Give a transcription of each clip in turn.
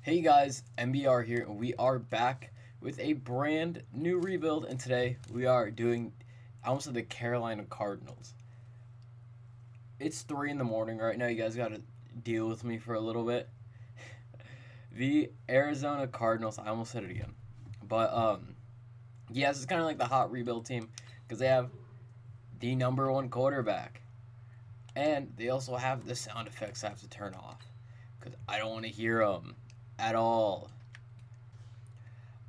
Hey guys, MBR here, and we are back with a brand new rebuild. And today we are doing, I almost said the Carolina Cardinals. It's 3 in the morning right now. You guys got to deal with me for a little bit. The Arizona Cardinals. I almost said it again, but yes, it's kind of like the hot rebuild team because they have the number one quarterback, and they also have the sound effects I have to turn off because I don't want to hear them at all.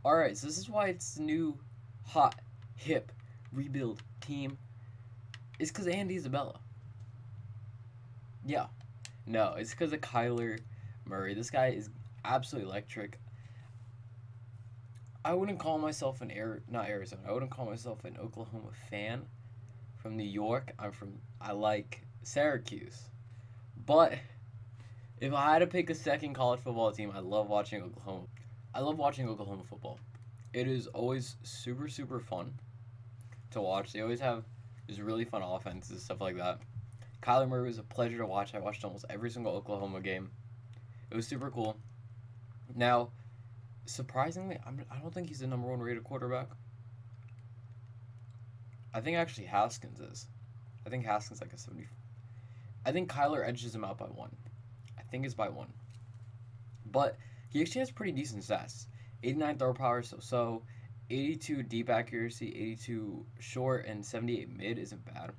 Alright, so this is why it's the new, hot, hip, rebuild team. It's because of Andy Isabella. Yeah. No, it's because of Kyler Murray. This guy is absolutely electric. I wouldn't call myself not Arizona. I wouldn't call myself an Oklahoma fan from New York. I like Syracuse. But if I had to pick a second college football team, I love watching Oklahoma. I love watching Oklahoma football. It is always super, super fun to watch. They always have these really fun offenses and stuff like that. Kyler Murray was a pleasure to watch. I watched almost every single Oklahoma game. It was super cool. Now, surprisingly, I don't think he's the number one rated quarterback. I think actually Haskins is. I think Haskins like a 70. I think Kyler edges him out by one. I think it's by one. But he actually has pretty decent stats. 89 throw power, so 82 deep accuracy, 82 short, and 78 mid isn't bad.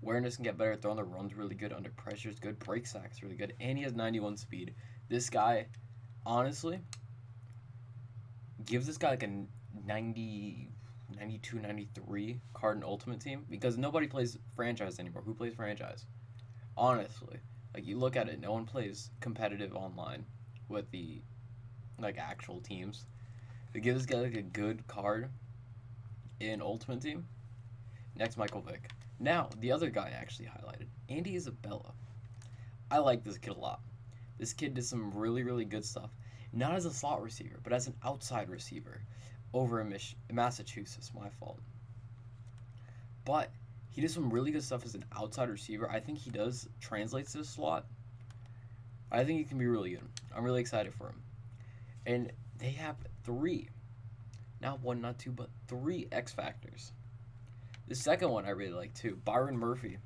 Awareness can get better. Throwing the run's really good. Under pressure is good. Break sack's really good. And he has 91 speed. This guy, honestly, gives this guy like a 90, 92, 93 Cardin Ultimate Team because nobody plays franchise anymore. Who plays franchise? Honestly. Like, you look at it, no one plays competitive online with the, like, actual teams. It gives this guy, like, a good card in Ultimate Team. Next, Michael Vick. Now, the other guy I actually highlighted, Andy Isabella. I like this kid a lot. This kid did some really, really good stuff. Not as a slot receiver, but as an outside receiver over in Massachusetts. My fault. But he did some really good stuff as an outside receiver. I think he does translate to the slot. I think he can be really good. I'm really excited for him. And they have three, not one, not two, but three X Factors. The second one I really like too. Byron Murphy,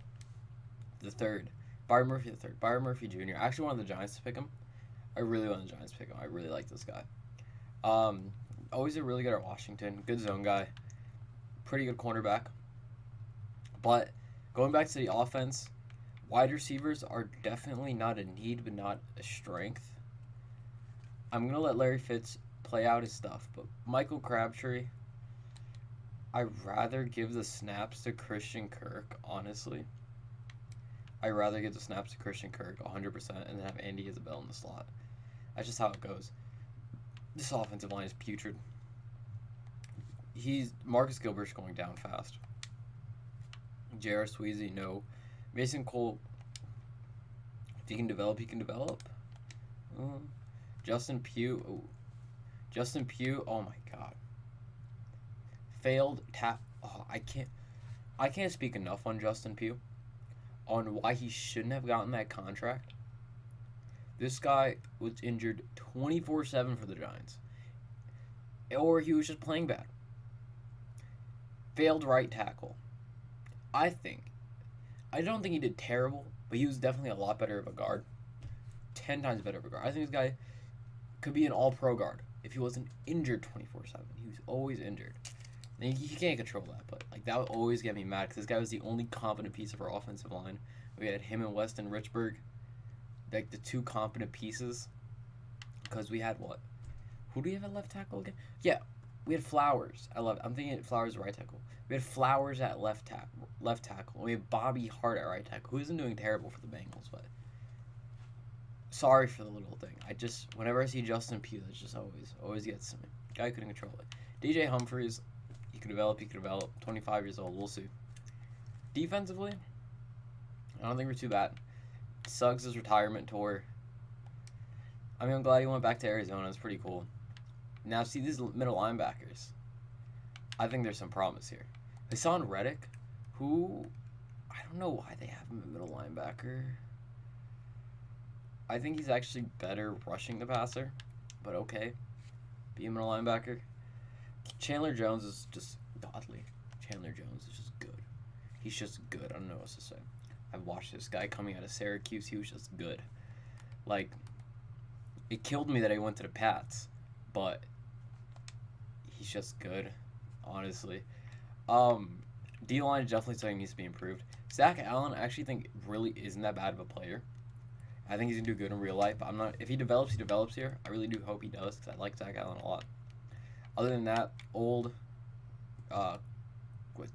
the third. Byron Murphy the third. Byron Murphy Jr. I actually wanted the Giants to pick him. I really wanted the Giants to pick him. I really like this guy. Always a really good at Washington. Good zone guy. Pretty good cornerback. But going back to the offense, wide receivers are definitely not a need, but not a strength. I'm going to let Larry Fitz play out his stuff, but Michael Crabtree, I'd rather give the snaps to Christian Kirk, honestly. I'd rather give the snaps to Christian Kirk 100% and then have Andy Isabella in the slot. That's just how it goes. This offensive line is putrid. Marcus Gilbert's going down fast. J.R. Sweezy, no. Mason Cole, if he can develop, he can develop. Justin Pugh, oh my god. Failed tap. Oh, I can't speak enough on Justin Pugh on why he shouldn't have gotten that contract. This guy was injured 24/7 for the Giants. Or he was just playing bad. Failed right tackle. I don't think he did terrible, but he was definitely a lot better of a guard. 10 times better of a guard. I think this guy could be an all-pro guard if he wasn't injured 24/7. He was always injured. And he can't control that, but like that would always get me mad because this guy was the only competent piece of our offensive line. We had him and Weston Richburg, like the two competent pieces. Because we had what? Who do we have at left tackle again? Yeah, we had Flowers. I'm thinking Flowers at right tackle. We had Flowers at left tackle. We had Bobby Hart at right tackle, who isn't doing terrible for the Bengals, but sorry for the little thing. Whenever I see Justin Pugh, that just always gets to me. Guy couldn't control it. DJ Humphries, he could develop. 25 years old, we'll see. Defensively, I don't think we're too bad. Suggs' retirement tour. I mean, I'm glad he went back to Arizona. It's pretty cool. Now, see these middle linebackers. I think there's some promise here. Hassan Reddick, who I don't know why they have him at middle linebacker. I think he's actually better rushing the passer. but okay. Be him a linebacker. Chandler Jones is just godly. Chandler Jones is just good. He's just good. I don't know what else to say. I've watched this guy coming out of Syracuse. He was just good. Like, it killed me that he went to the Pats, but he's just good, honestly. D-line is definitely something that needs to be improved. Zach Allen, I actually think really isn't that bad of a player. I think he's going to do good in real life, but I'm not. If he develops here. I really do hope he does, because I like Zach Allen a lot. Other than that, old,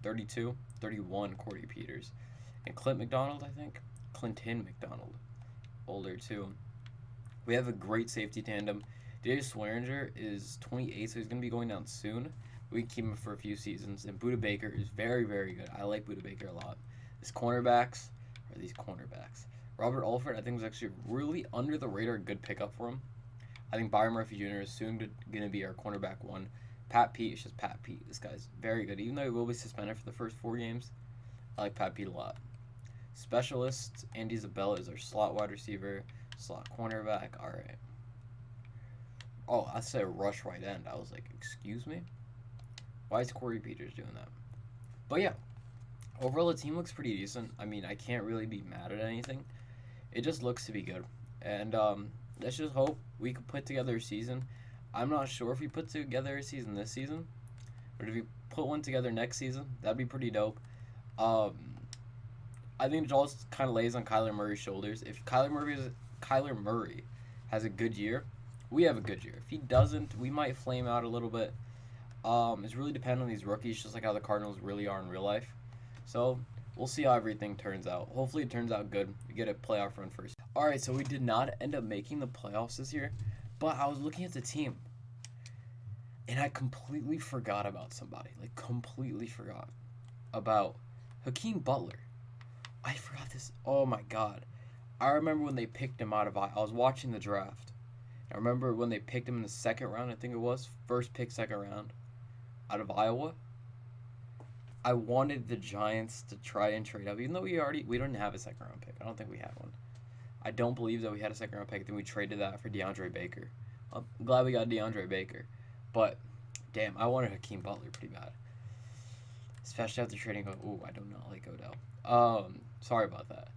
32, 31, Corey Peters. And Clint McDonald, I think. Clinton McDonald. Older, too. We have a great safety tandem. Dave Swearinger is 28, so he's going to be going down soon. We can keep him for a few seasons. And Budda Baker is very, very good. I like Budda Baker a lot. These cornerbacks. Robert Alford, I think, was actually really under the radar good pickup for him. I think Byron Murphy Jr. is soon going to be our cornerback one. Pat Pete is just Pat Pete. This guy's very good. Even though he will be suspended for the first 4 games, I like Pat Pete a lot. Specialists, Andy Isabella is our slot wide receiver, slot cornerback. All right. Oh, I said rush right end. I was like, excuse me? Why is Corey Peters doing that? But yeah, overall the team looks pretty decent. I mean, I can't really be mad at anything. It just looks to be good. And let's just hope we could put together a season. I'm not sure if we put together a season this season, but if we put one together next season, that'd be pretty dope. I think it all kind of lays on Kyler Murray's shoulders. If Kyler Murray has a good year, we have a good year. If he doesn't, we might flame out a little bit. It's really dependent on these rookies, just like how the Cardinals really are in real life. So we'll see how everything turns out. Hopefully it turns out good. We get a playoff run first. Alright, so we did not end up making the playoffs this year, but I was looking at the team, and I completely forgot about somebody. Like, completely forgot about Hakeem Butler. I forgot this. Oh, my God. I remember when they picked him out of I was watching the draft. I remember when they picked him in the second round, I think it was. First pick, second round, out of Iowa. I wanted the Giants to try and trade up, even though we didn't have a second round pick. I don't think we had one. I don't believe that we had a second round pick. Then we traded that for DeAndre Baker. I'm glad we got DeAndre Baker. But, damn, I wanted Hakeem Butler pretty bad. Especially after trading. Ooh, I do not like Odell. Sorry about that.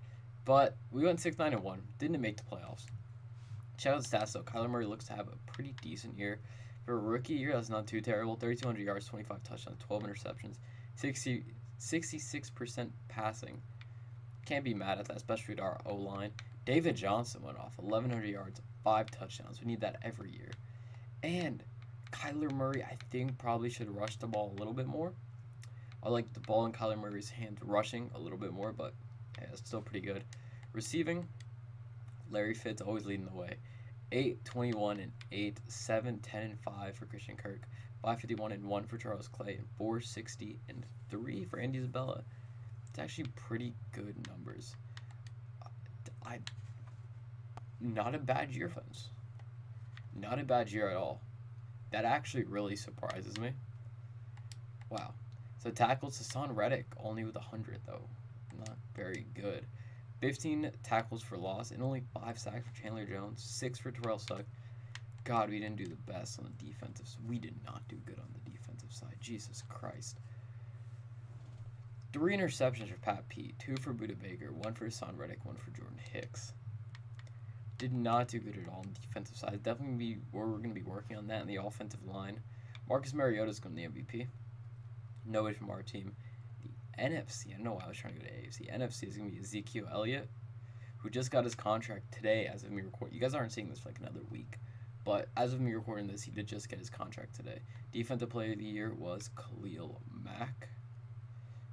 But we went 6-9-1. Didn't make the playoffs. Check out the stats, though. Kyler Murray looks to have a pretty decent year. For a rookie year, that's not too terrible. 3,200 yards, 25 touchdowns, 12 interceptions, 66% passing. Can't be mad at that, especially with our O-line. David Johnson went off. 1,100 yards, 5 touchdowns. We need that every year. And Kyler Murray, I think, probably should rush the ball a little bit more. I like the ball in Kyler Murray's hands rushing a little bit more, but yeah, it's still pretty good. Receiving, Larry Fitz always leading the way. 8, 21, and 8, 7, 10, and 5 for Christian Kirk, 551 and 1 for Charles Clay, and 460 and 3 for Andy Isabella. It's actually pretty good numbers. Not a bad year, friends. Not a bad year at all. That actually really surprises me. Wow. So tackles, Hassan Reddick only with 100 though. Not very good. 15 tackles for loss and only 5 sacks for Chandler Jones, 6 for Terrell Suggs. God, we didn't do the best on the defensive side. We did not do good on the defensive side. Jesus Christ. 3 interceptions for Pat Pete, 2 for Budda Baker, 1 for Hassan Reddick, 1 for Jordan Hicks. Did not do good at all on the defensive side. Definitely we're going to be working on that in the offensive line. Marcus Mariota is going to be the MVP. Nobody from our team. The NFC, I don't know why I was trying to go to AFC. NFC is going to be Ezekiel Elliott, who just got his contract today as of me recording. You guys aren't seeing this for like another week. But as of me recording this, he did just get his contract today. Defensive Player of the Year was Khalil Mack.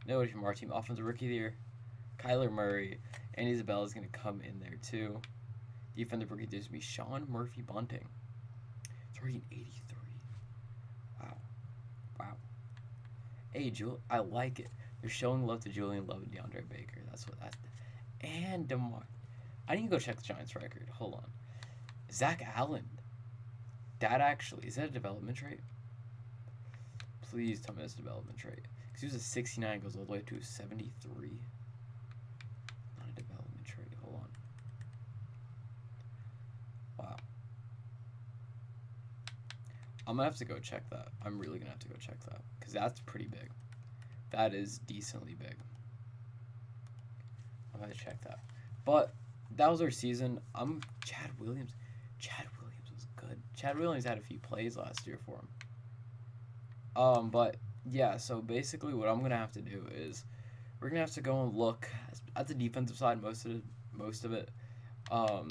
Nobody from our team. Offensive Rookie of the Year, Kyler Murray. And Isabella is going to come in there too. Defensive Rookie of the Year is going to be Sean Murphy Bunting. It's already an 83. Wow. Hey, I like it. They're showing love to Julian Love and DeAndre Baker. That's what that. And DeMar. I need to go check the Giants record. Hold on. Zach Allen. That actually, is that a development trait? Please tell me that's a development trait. Because he was a 69, goes all the way to a 73. Not a development trait. Hold on. Wow. I'm gonna have to go check that. I'm really gonna have to go check that because that's pretty big. That is decently big. I'm gonna check that. But that was our season. Chad Williams. Chad Williams was good. Chad Williams had a few plays last year for him. But yeah. So basically, what I'm gonna have to do is we're gonna have to go and look at the defensive side most of it. Um,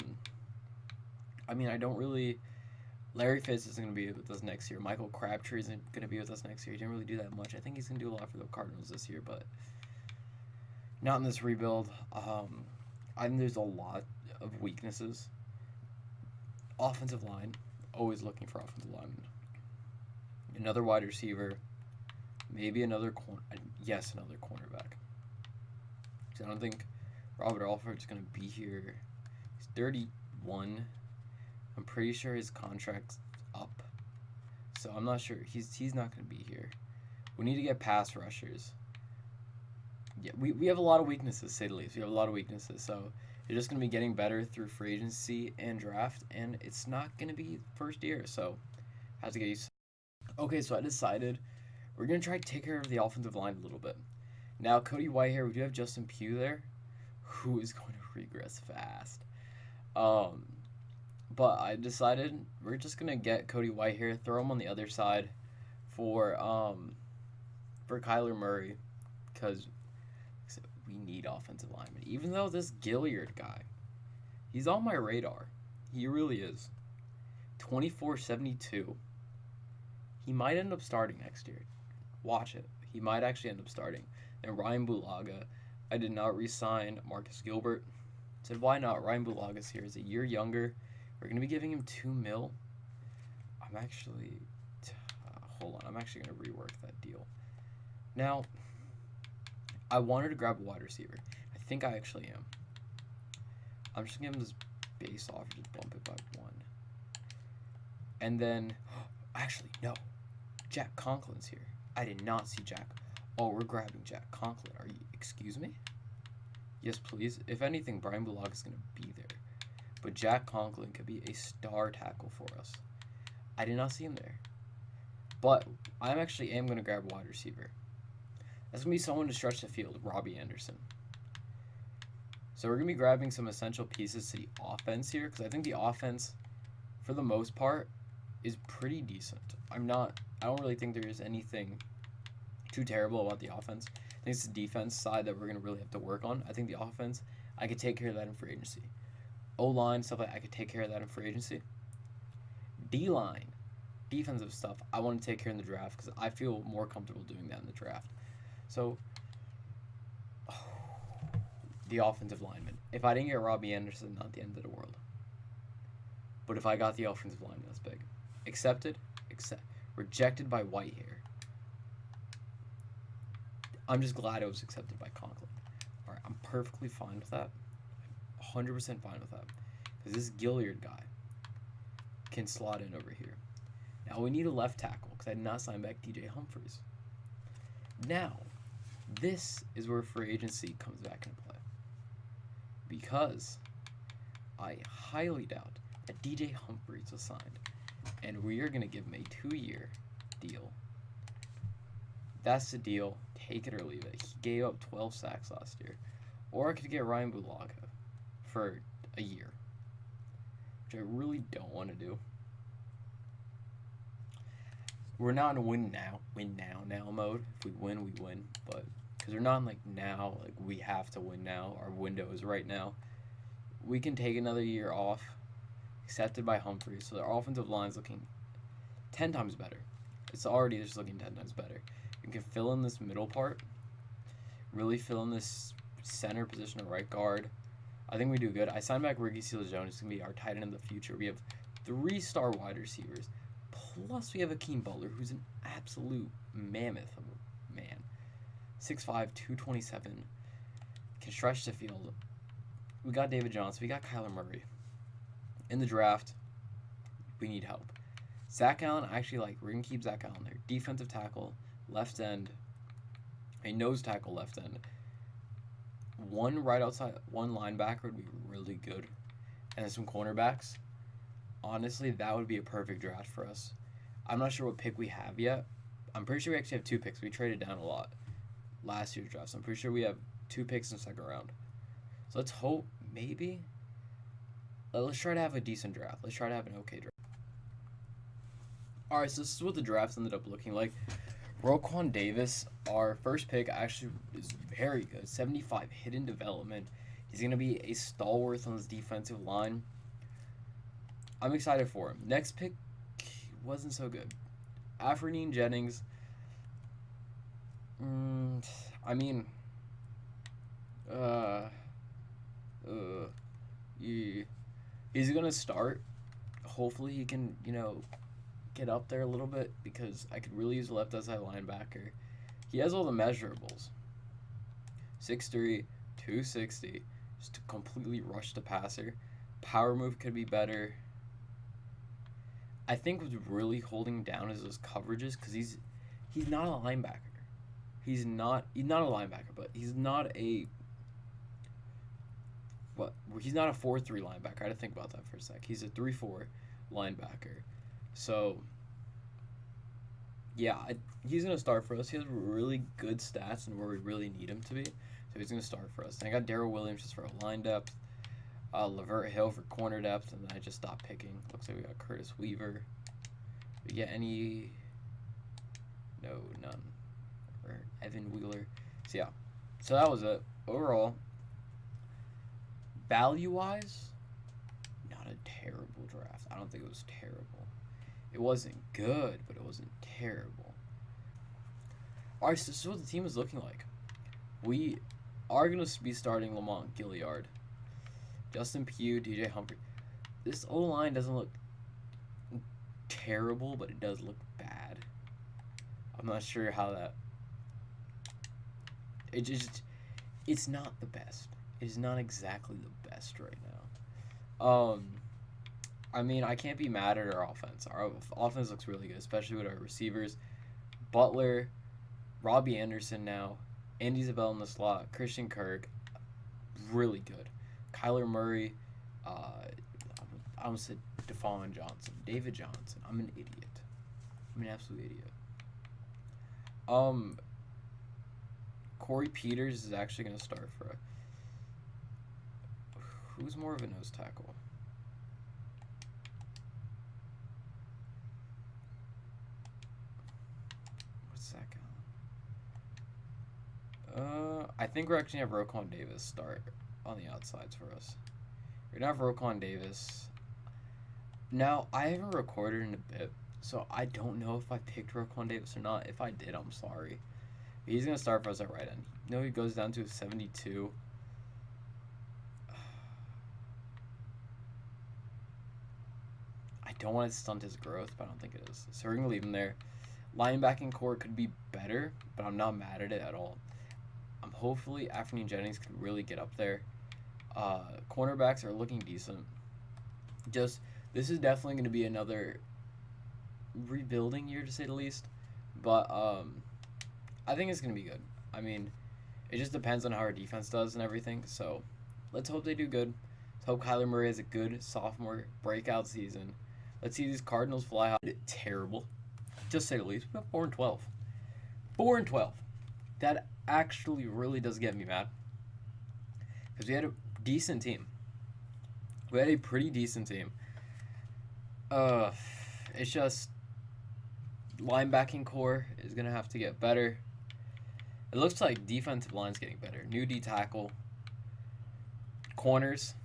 I mean, I don't really. Larry Fitz isn't going to be with us next year. Michael Crabtree isn't going to be with us next year. He didn't really do that much. I think he's going to do a lot for the Cardinals this year, but not in this rebuild. I think there's a lot of weaknesses. Offensive line, always looking for offensive linemen. Another wide receiver, maybe another another cornerback. I don't think Robert Alford's going to be here. He's 31. I'm pretty sure his contract's up, so I'm not sure. He's not going to be here. We need to get pass rushers. Yeah, we have a lot of weaknesses, to say the least. We have a lot of weaknesses, so you're just going to be getting better through free agency and draft, and it's not going to be first year, so I have to get used to it. Okay, so I decided we're going to try to take care of the offensive line a little bit. Now, Cody Whitehair, we do have Justin Pugh there, who is going to regress fast. But I decided we're just gonna get Cody Whitehair, throw him on the other side for Kyler Murray, because we need offensive linemen. Even though this Gilliard guy, he's on my radar. He really is. 24.72. He might end up starting next year. Watch it. He might actually end up starting. And Ryan Bulaga, I did not re-sign Marcus Gilbert. Said why not? Ryan Bulaga's here. He's a year younger. We're going to be giving him $2 million. I'm actually... hold on. I'm actually going to rework that deal. Now, I wanted to grab a wide receiver. I think I actually am. I'm just going to give him this base offer. Just bump it by 1. And then... actually, no. Jack Conklin's here. I did not see Jack. Oh, we're grabbing Jack Conklin. Are you... excuse me? Yes, please. If anything, Brian Bulaga is going to be there. But Jack Conklin could be a star tackle for us. I did not see him there. But I am going to grab a wide receiver. That's going to be someone to stretch the field, Robbie Anderson. So we're going to be grabbing some essential pieces to the offense here, because I think the offense, for the most part, is pretty decent. I don't really think there is anything too terrible about the offense. I think it's the defense side that we're going to really have to work on. I think the offense, I could take care of that in free agency. O-line, stuff like that, I could take care of that in free agency. D-line, defensive stuff, I want to take care in the draft because I feel more comfortable doing that in the draft. So, the offensive lineman. If I didn't get Robbie Anderson, not the end of the world. But if I got the offensive lineman, that's big. Accepted? Rejected by Whitehair. I'm just glad it was accepted by Conklin. Alright, I'm perfectly fine with that. 100% fine with that. Because this Gilliard guy can slot in over here. Now we need a left tackle because I did not sign back DJ Humphries. Now, this is where free agency comes back into play. Because I highly doubt that DJ Humphries was signed. And we are going to give him a 2-year deal. That's the deal. Take it or leave it. He gave up 12 sacks last year. Or I could get Ryan Bulaga for a year, which I really don't want to do. We're not in a win now mode. If we win, we win. But because we're not in now, we have to win now. Our window is right now. We can take another year off, accepted by Humphries. So our offensive line's looking 10 times better. It's already just looking 10 times better. We can fill in this middle part, really fill in this center position of right guard. I think we do good. I signed back Ricky Seals-Jones. It's going to be our tight end in the future. We have 3-star wide receivers. Plus, we have Akeem Butler, who's an absolute mammoth of a man. 6'5", 227. Can stretch the field. We got David Johnson. We got Kyler Murray. In the draft, we need help. Zach Allen, I actually like. We're going to keep Zach Allen there. Defensive tackle, left end, a nose tackle, left end. One right outside, one linebacker would be really good. And then some cornerbacks. Honestly, that would be a perfect draft for us. I'm not sure what pick we have yet. I'm pretty sure we actually have 2 picks. We traded down a lot last year's draft, so I'm pretty sure we have 2 picks in the second round. So let's hope, maybe. Let's try to have a decent draft. Let's try to have an okay draft. Alright, so this is what the drafts ended up looking like. Roquan Davis, our first pick, actually is very good. 75 hidden development. He's going to be a stalwart on his defensive line. I'm excited for him. Next pick wasn't so good. Afreen Jennings. I mean, yeah. He's gonna start. Hopefully, he can, get up there a little bit because I could really use a left outside linebacker. He has all the measurables. 6'3", 260, just to completely rush the passer. Power move could be better. I think what's really holding him down is those coverages because he's not a linebacker. He's not a linebacker, but he's not a he's not a 4-3 linebacker. I had to think about that for a sec. He's a 3-4 linebacker. So yeah, he's gonna start for us. He has really good stats and where we really need him to be. So he's gonna start for us. And I got Darrell Williams just for a line depth. Lavert Hill for corner depth, and then I just stopped picking. Looks like we got Curtis Weaver. We get any? No, none. Or Evan Wheeler. So yeah, so that was it. Overall, value-wise, not a terrible draft. I don't think it was terrible. It wasn't good, but it wasn't terrible. All right, so this is what the team is looking like. We are going to be starting Lamont Gilliard, Justin Pugh, DJ Humphrey. This O-line doesn't look terrible, but it does look bad. I'm not sure how that... It's not the best. It is not exactly the best right now. I mean, I can't be mad at our offense. Our offense looks really good, especially with our receivers. Butler, Robbie Anderson now, Andy Isabella in the slot, Christian Kirk, really good. Kyler Murray, I almost said De'Von Johnson, David Johnson. I'm an idiot. I'm an absolute idiot. Corey Peters is actually going to start for who's more of a nose tackle? What's that guy? I think we're actually going to have Roquan Davis start on the outsides for us. We're going to have Roquan Davis. Now, I haven't recorded in a bit, so I don't know if I picked Roquan Davis or not. If I did, I'm sorry. But he's going to start for us at right end. You know, he goes down to a 72. I don't want to stunt his growth, but I don't think it is. So we're going to leave him there. Linebacking core could be better, but I'm not mad at it at all. Hopefully, Afreen Jennings can really get up there. Cornerbacks are looking decent. This is definitely going to be another rebuilding year, to say the least. But I think it's going to be good. I mean, it just depends on how our defense does and everything. So let's hope they do good. Let's hope Kyler Murray has a good sophomore breakout season. Let's see these Cardinals fly high. Terrible, just to say the least. We got 4-12. 4-12. That actually really does get me mad. Because we had a decent team. We had a pretty decent team. It's just linebacking core is going to have to get better. It looks like defensive line's getting better. New D tackle. Corners.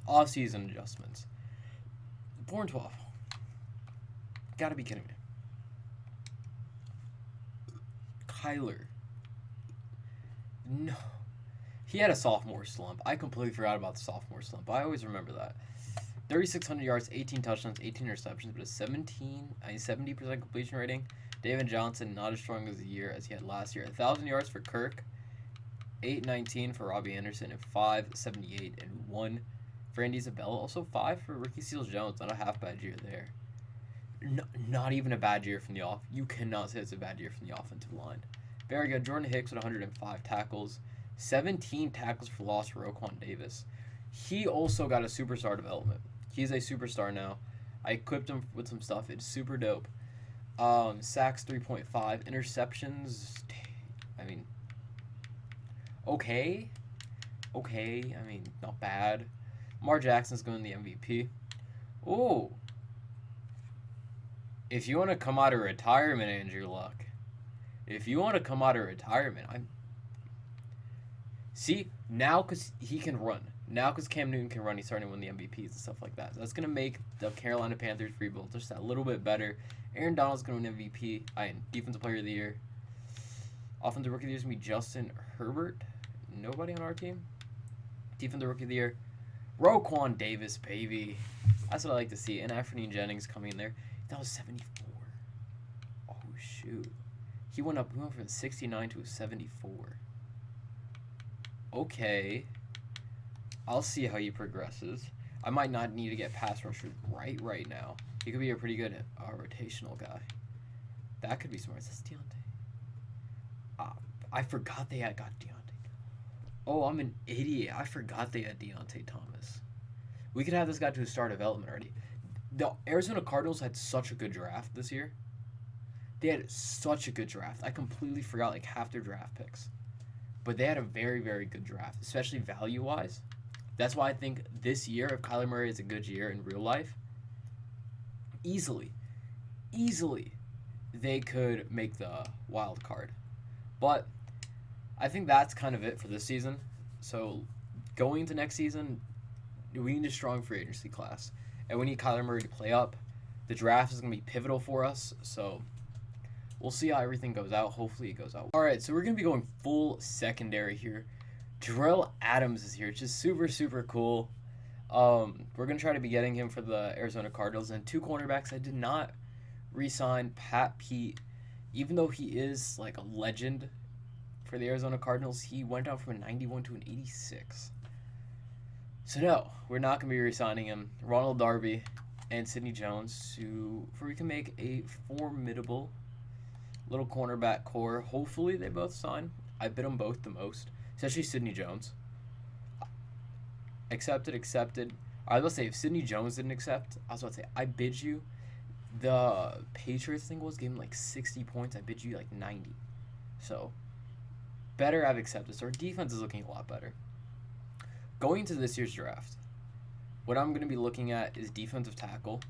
Off-season adjustments. 4-12. Gotta be kidding me. Kyler. No. He had a sophomore slump. I completely forgot about the sophomore slump. I always remember that. 3,600 yards, 18 touchdowns, 18 interceptions, but a 70% completion rating. David Johnson, not as strong as the year as he had last year. 1,000 yards for Kirk, 819 for Robbie Anderson, and 578 and 1 for Andy Isabella. Also 5 for Ricky Seals-Jones. Not a half bad year there. Not even a bad year from the off. You cannot say it's a bad year from the offensive line. Very good. Jordan Hicks with 105 tackles, 17 tackles for loss for Roquan Davis. He also got a superstar development. He's a superstar now. I equipped him with some stuff. It's super dope. Sacks 3.5, interceptions. I mean, okay. I mean, not bad. Lamar Jackson's going the MVP. Ooh. If you want to come out of retirement, Andrew Luck. If you want to come out of retirement, see, now because he can run. Now because Cam Newton can run, he's starting to win the MVPs and stuff like that. So that's going to make the Carolina Panthers rebuild just a little bit better. Aaron Donald's going to win MVP. Defensive Player of the Year. Offensive Rookie of the Year is going to be Justin Herbert. Nobody on our team. Defensive Rookie of the Year. Roquan Davis, baby. That's what I like to see. And Anfernee Jennings coming in there. That was 74. Oh, shoot. He went from a 69 to a 74. Okay. I'll see how he progresses. I might not need to get pass rusher right now. He could be a pretty good rotational guy. That could be smart. Is this Deontay? I forgot they had got Deontay. Oh, I'm an idiot. I forgot they had Deontay Thomas. We could have this guy to a star development already. The Arizona Cardinals had such a good draft this year. They had such a good draft. I completely forgot like half their draft picks. But they had a very, very good draft, especially value-wise. That's why I think this year, if Kyler Murray is a good year in real life, easily, they could make the wild card. But I think that's kind of it for this season. So going into next season, we need a strong free agency class. And we need Kyler Murray to play up. The draft is going to be pivotal for us. So we'll see how everything goes out. Hopefully it goes out. All right, so we're going to be going full secondary here. Jarrell Adams is here, which is super, super cool. We're going to try to be getting him for the Arizona Cardinals. And 2 cornerbacks, I did not re-sign Pat Pete. Even though he is like a legend for the Arizona Cardinals, he went down from a 91 to an 86. So no, we're not going to be re-signing him. Ronald Darby and Sidney Jones, we can make a formidable little cornerback core. Hopefully they both sign. I bid them both the most, especially Sidney Jones. Accepted. I was about to say, if Sidney Jones didn't accept, I was about to say, I bid you. The Patriots thing was giving like 60 points. I bid you like 90. So, better I've accepted. So our defense is looking a lot better. Going into this year's draft, what I'm going to be looking at is defensive tackle.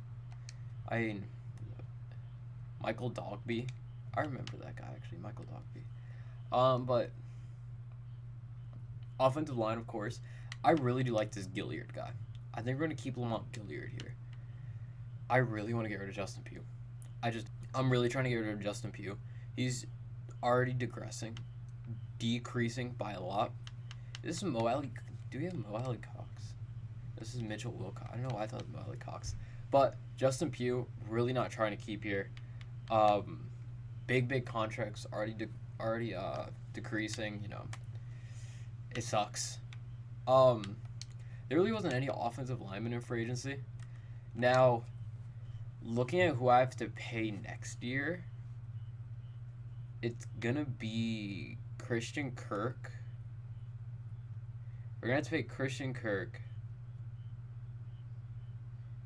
Michael Dogby. I remember that guy, actually, Michael Dogby. But offensive line, of course. I really do like this Gilliard guy. I think we're going to keep Lamont Gilliard here. I really want to get rid of Justin Pugh. I'm really trying to get rid of Justin Pugh. He's already decreasing by a lot. This is Mo Alley. Do we have Mo Alley Cox? This is Mitchell Wilcox. I don't know why I thought it was Mo Alley Cox. But Justin Pugh, really not trying to keep here. Big contracts already decreasing. You know, it sucks. There really wasn't any offensive linemen in free agency. Now, looking at who I have to pay next year, it's gonna be Christian Kirk. We're gonna have to pay Christian Kirk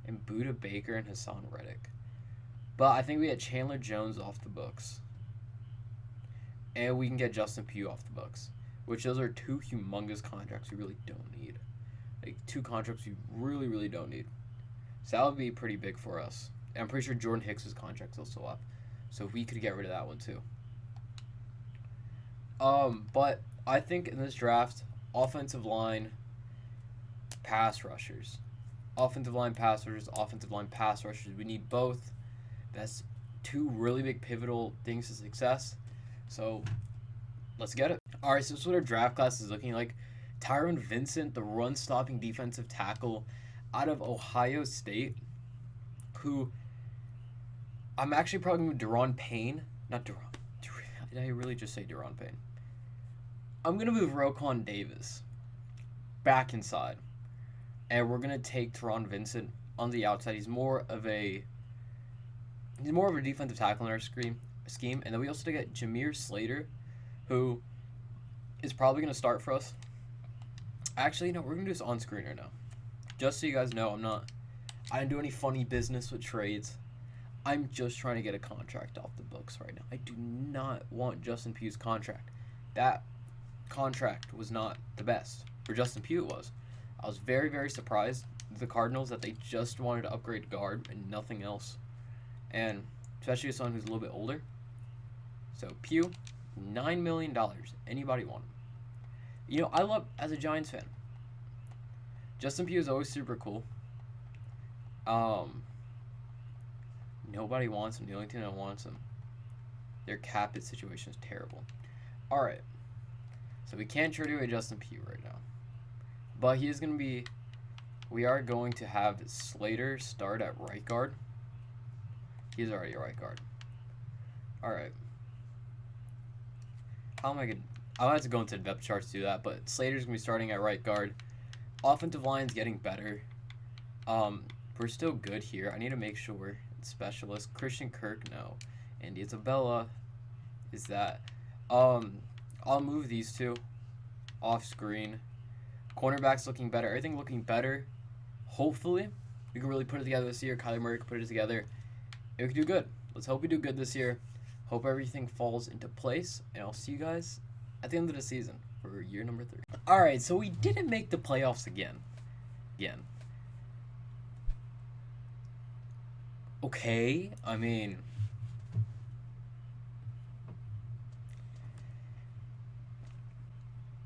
and Budda Baker and Hassan Reddick. But I think we get Chandler Jones off the books. And we can get Justin Pugh off the books. Which those are 2 humongous contracts we really don't need. Like 2 contracts we really, really don't need. So that would be pretty big for us. And I'm pretty sure Jordan Hicks' contract's also up. So we could get rid of that one too. But I think in this draft, offensive line, pass rushers. Offensive line pass rushers. We need both. That's 2 really big pivotal things to success. So let's get it. All right, so this is what our draft class is looking like. Tyron Vincent, the run-stopping defensive tackle out of Ohio State, who I'm actually probably going to Deron Payne. Not Deron. Did I really just say Deron Payne? I'm going to move Roquan Davis back inside. And we're going to take Tyron Vincent on the outside. He's more of a defensive tackle in our scheme. And then we also get Jameer Slater, who is probably going to start for us. Actually, no, we're going to do this on screener now. Just so you guys know, I didn't do any funny business with trades. I'm just trying to get a contract off the books right now. I do not want Justin Pugh's contract. That contract was not the best. For Justin Pugh, it was. I was very, very surprised the Cardinals that they just wanted to upgrade guard and nothing else. And especially someone who's a little bit older. So Pugh, $9 million. Anybody want him? You know, I love, as a Giants fan, Justin Pugh is always super cool. Nobody wants him. The only team that wants him. Their cap hit situation is terrible. Alright. So we can't trade away Justin Pugh right now. But he is going to be... We are going to have Slater start at right guard. He's already a right guard. Alright. How am I going to... I'll have to go into the depth charts to do that. But Slater's going to be starting at right guard. Offensive line's getting better. We're still good here. I need to make sure. Specialist. Christian Kirk, no. Andy Isabella is that. I'll move these two off screen. Cornerbacks looking better. Everything looking better. Hopefully, we can really put it together this year. Kyler Murray can put it together. And we can do good. Let's hope we do good this year. Hope everything falls into place. And I'll see you guys at the end of the season for year number 3. Alright, so we didn't make the playoffs again. Okay, I mean...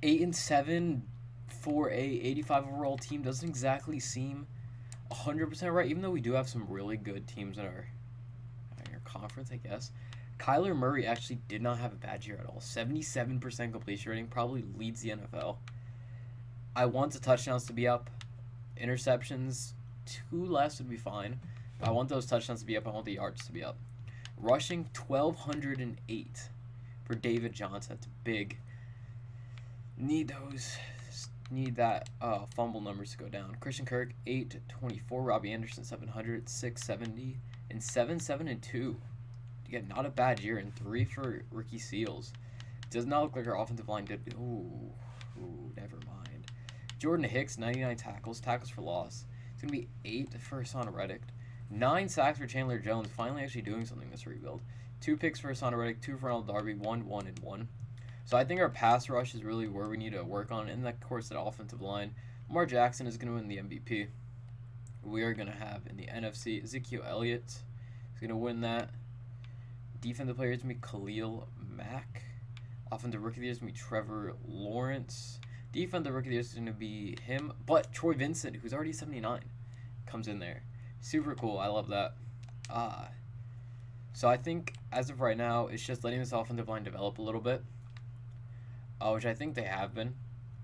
Eight and 7 for a 85 overall team doesn't exactly seem 100% right, even though we do have some really good teams in our conference, I guess. Kyler Murray actually did not have a bad year at all. 77% completion rating, probably leads the NFL. I want the touchdowns to be up. Interceptions, 2 less would be fine. But I want those touchdowns to be up. I want the yards to be up. Rushing, 1,208 for David Johnson. That's big. Need that fumble numbers to go down. Christian Kirk, 824. Robbie Anderson, 700, 670, and 7, and 2. Again, not a bad year, and 3 for rookie seals. Does not look like our offensive line did. Ooh, never mind. Jordan Hicks, 99 tackles for loss. It's going to be 8 for Hassan Reddick. 9 sacks for Chandler Jones, finally actually doing something this rebuild. 2 picks for Hassan Reddick, 2 for Ronald Darby, 1, and 1. So I think our pass rush is really where we need to work on. And of course, that offensive line. Lamar Jackson is going to win the MVP. We are going to have in the NFC, Ezekiel Elliott is going to win that. Defensive player is going to be Khalil Mack. Offensive rookie of the year is going to be Trevor Lawrence. Defensive rookie of the year is going to be him. But Troy Vincent, who's already 79, comes in there. Super cool. I love that. So I think as of right now, it's just letting this offensive line develop a little bit. Which I think they have been.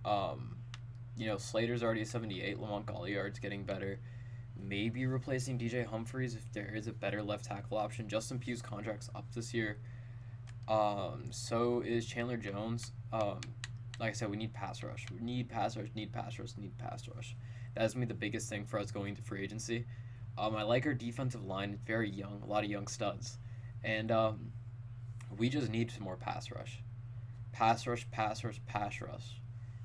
You know, Slater's already a 78. Lamont Galliard's getting better. Maybe replacing DJ Humphries if there is a better left tackle option. Justin Pugh's contract's up this year. So is Chandler Jones. Like I said, we need pass rush. We need pass rush, need pass rush, need pass rush. That's going to be the biggest thing for us going to free agency. I like our defensive line. It's very young. A lot of young studs. And we just need some more pass rush. Pass rush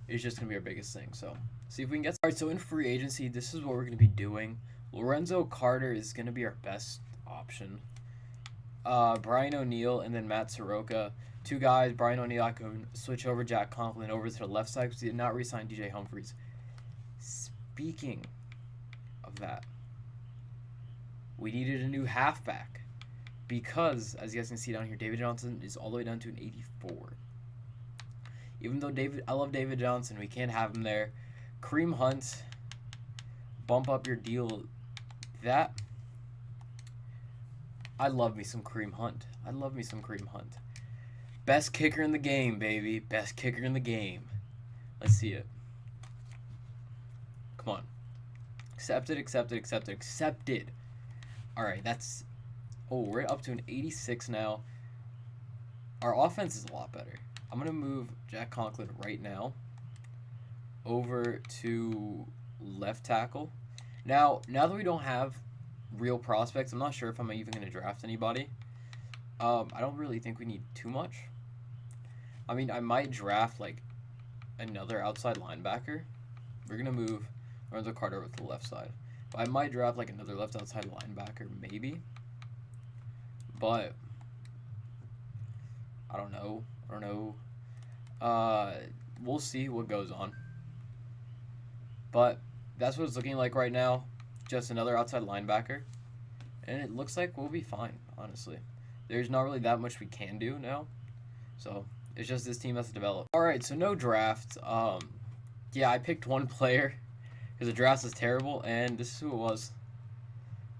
is just going to be our biggest thing. So, see if we can get... Alright, so in free agency, this is what we're going to be doing. Lorenzo Carter is going to be our best option. Brian O'Neill and then Matt Soroka. 2 guys. Brian O'Neill, I could switch over Jack Conklin over to the left side because he did not re-sign DJ Humphries. Speaking of that, we needed a new halfback because, as you guys can see down here, David Johnson is all the way down to an 84. Even though I love David Johnson, we can't have him there. Kareem Hunt, bump up your deal. I love me some Kareem Hunt. Best kicker in the game, baby. Best kicker in the game. Let's see it. Come on. Accepted. Alright, that's... Oh, we're up to an 86 now. Our offense is a lot better. I'm going to move Jack Conklin right now over to left tackle. Now that we don't have real prospects, I'm not sure if I'm even going to draft anybody. I don't really think we need too much. I mean, I might draft, like, another outside linebacker. We're going to move Lorenzo Carter over to the left side. I might draft like another left outside linebacker, maybe. But I don't know. We'll see what goes on. But that's what it's looking like right now. Just another outside linebacker. And it looks like we'll be fine, honestly. There's not really that much we can do now. So it's just this team has to develop. Alright, so no draft. Yeah, I picked one player because the draft is terrible, and this is who it was.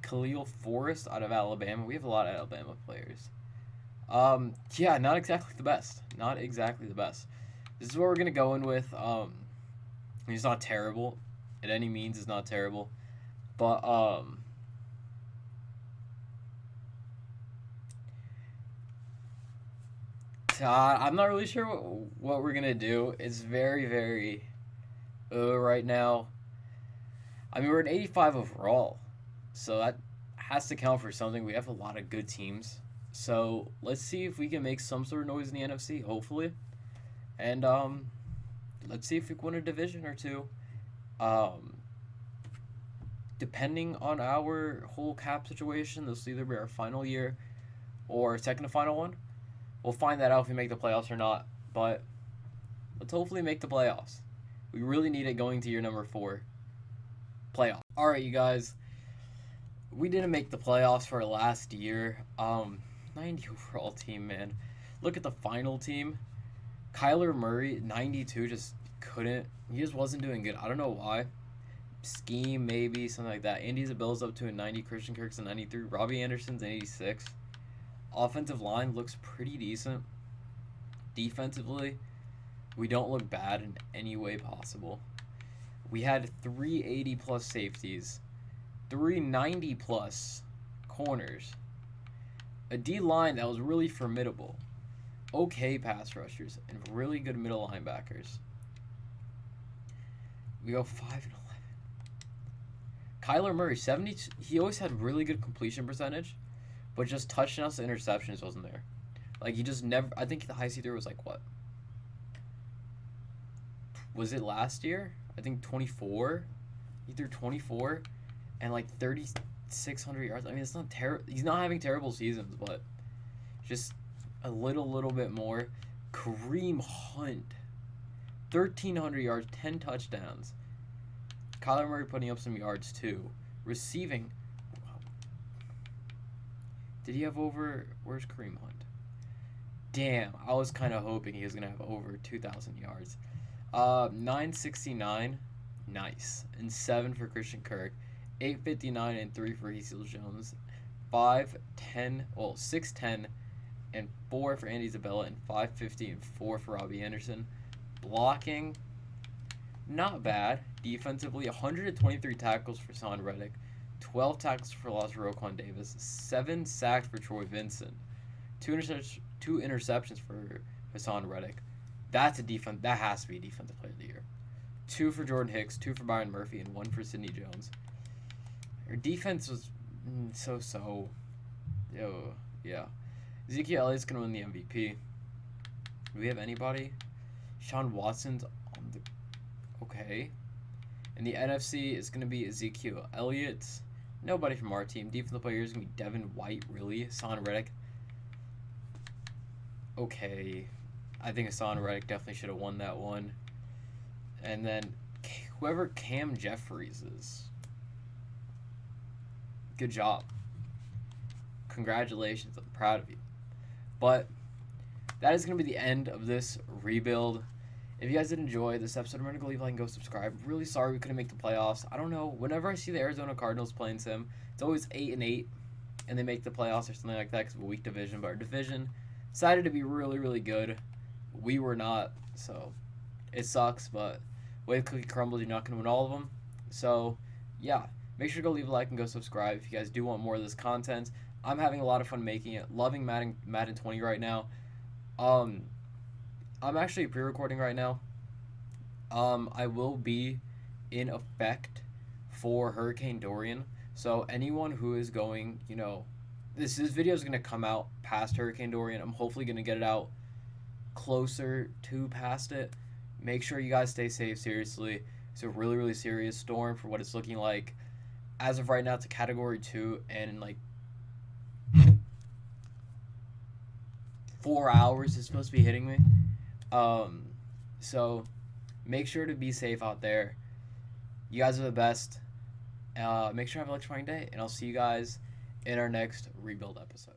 Khalil Forrest out of Alabama. We have a lot of Alabama players. Yeah, not exactly the best. Not exactly the best. This is what we're gonna go in with. He's not terrible. At any means, it's not terrible. But I'm not really sure what we're gonna do. It's very, very right now. I mean, we're an 85 overall, so that has to count for something. We have a lot of good teams, so let's see if we can make some sort of noise in the NFC. Hopefully, and let's see if we can win a division or two. Depending on our whole cap situation, this will either be our final year or second to final one. We'll find that out if we make the playoffs or not, but let's hopefully make the playoffs. We really need it going to year number 4. Playoff. All right, you guys. We didn't make the playoffs for our last year. 90 overall team, man. Look at the final team. Kyler Murray, 92, just couldn't. He just wasn't doing good. I don't know why. Scheme, maybe, something like that. Andy Isabel's up to a 90. Christian Kirk's a 93. Robbie Anderson's an 86. Offensive line looks pretty decent. Defensively, we don't look bad in any way possible. We had 380 plus safeties, 390 plus corners, a D line that was really formidable, okay pass rushers, and really good middle linebackers. We go 5-11. Kyler Murray, 70. He always had really good completion percentage, but just touchdowns to interceptions wasn't there. Like, he just never. I think the highest he threw was like what? Was it last year? I think 24. He threw 24 and like 3,600 yards. I mean, it's not terrible. He's not having terrible seasons, but just a little bit more. Kareem Hunt, 1,300 yards, 10 touchdowns. Kyler Murray putting up some yards too. Receiving. Did he have over? Where's Kareem Hunt? Damn, I was kind of hoping he was gonna have over 2,000 yards. 969, nice, and 7 for Christian Kirk, 859 and 3 for Cecil Jones, 610 and 4 for Andy Isabella, and 550 and 4 for Robbie Anderson. Blocking, not bad. Defensively, 123 tackles for Son Reddick, 12 tackles for loss for Roquan Davis, 7 sacks for Troy Vincent, 2 interceptions for Hassan Reddick. That's a defense. That has to be a defensive player of the year. 2 for Jordan Hicks, 2 for Byron Murphy, and 1 for Sidney Jones. Our defense was so. Yeah. Ezekiel Elliott's gonna win the MVP. Do we have anybody? Sean Watson's on the. Okay. And the NFC is gonna be Ezekiel Elliott. Nobody from our team. Defensive player is gonna be Devin White. Really, Hassan Reddick. Okay. I think Hassan Reddick definitely should have won that one. And then whoever Cam Jeffries is. Good job. Congratulations. I'm proud of you. But that is going to be the end of this rebuild. If you guys did enjoy this episode, remember to go leave a like and go subscribe. Really sorry we couldn't make the playoffs. I don't know. Whenever I see the Arizona Cardinals playing Sim, it's always 8-8, and they make the playoffs or something like that because of a weak division. But our division decided to be really good. We were not, so it sucks, but way the cookie crumbles, you're not going to win all of them. So, yeah, make sure to go leave a like and go subscribe if you guys do want more of this content. I'm having a lot of fun making it. Loving Madden 20 right now. I'm actually pre-recording right now. I will be in effect for Hurricane Dorian. So anyone who is going, this video is going to come out past Hurricane Dorian. I'm hopefully going to get it out closer to past it. Make sure you guys stay safe, seriously. It's a really serious storm for what it's looking like. as of right now, it's a category 2, and in like 4 hours it's supposed to be hitting me. Um, so make sure to be safe out there. You guys are the best. Make sure to have an electrifying day, and I'll see you guys in our next rebuild episode.